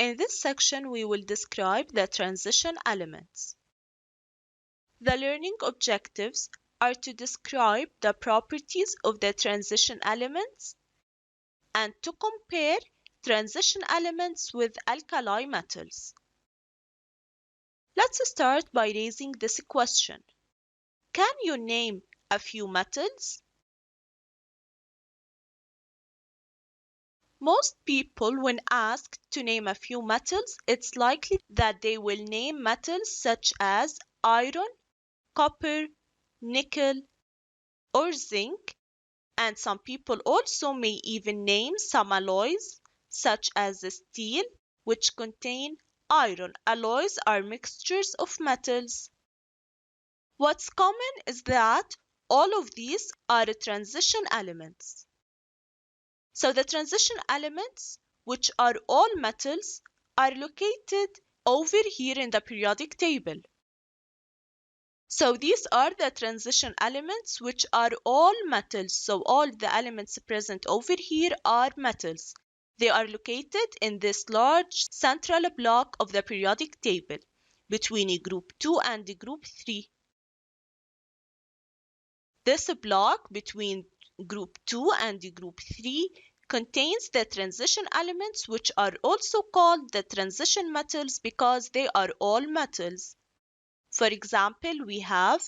In this section, we will describe the transition elements. The learning objectives are to describe the properties of the transition elements and to compare transition elements with alkali metals. Let's start by raising this question. Can you name a few metals? Most people, when asked to name a few metals, it's likely that they will name metals such as iron, copper, nickel, or zinc, and some people also may even name some alloys such as steel, which contain iron. Alloys are mixtures of metals. What's common is that all of these are transition elements. So the transition elements, which are all metals, are located over here in the periodic table. So these are the transition elements, which are all metals. So all the elements present over here are metals. They are located in this large central block of the periodic table between group 2 and group 3. This block between group 2 and group 3 contains the transition elements, which are also called the transition metals because they are all metals. For example, we have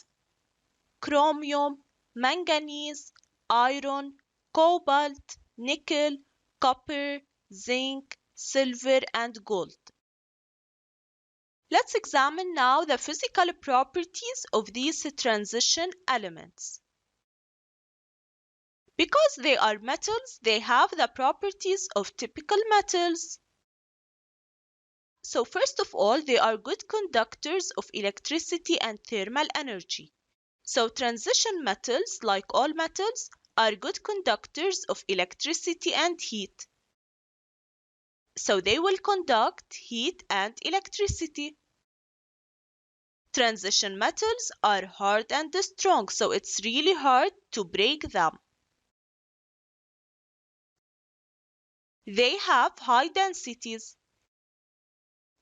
chromium, manganese, iron, cobalt, nickel, copper, zinc, silver, and gold. Let's examine now the physical properties of these transition elements. Because they are metals, they have the properties of typical metals. So first of all, they are good conductors of electricity and thermal energy. So transition metals, like all metals, are good conductors of electricity and heat. So they will conduct heat and electricity. Transition metals are hard and strong, so it's really hard to break them. They have high densities.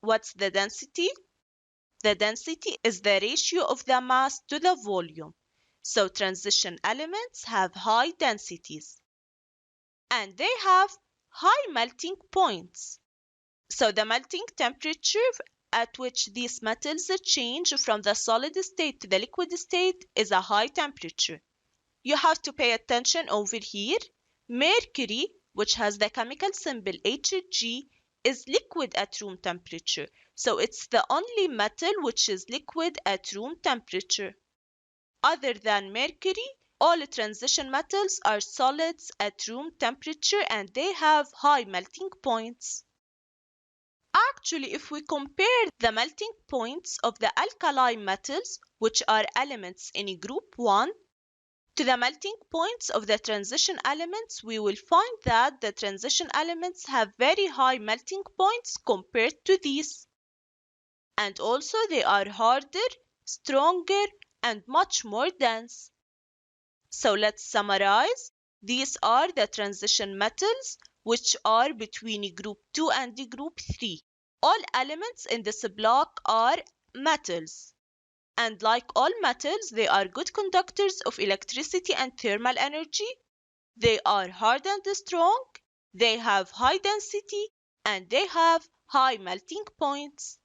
What's the density? The density is the ratio of the mass to the volume. So transition elements have high densities. And they have high melting points. So the melting temperature at which these metals change from the solid state to the liquid state is a high temperature. You have to pay attention over here. Mercury, which has the chemical symbol Hg, is liquid at room temperature. So it's the only metal which is liquid at room temperature. Other than mercury, all transition metals are solids at room temperature and they have high melting points. Actually, if we compare the melting points of the alkali metals, which are elements in group 1, to the melting points of the transition elements, we will find that the transition elements have very high melting points compared to these. And also they are harder, stronger, and much more dense. So let's summarize. These are the transition metals, which are between group 2 and group 3. All elements in this block are metals. And like all metals, they are good conductors of electricity and thermal energy. They are hard and strong. They have high density and they have high melting points.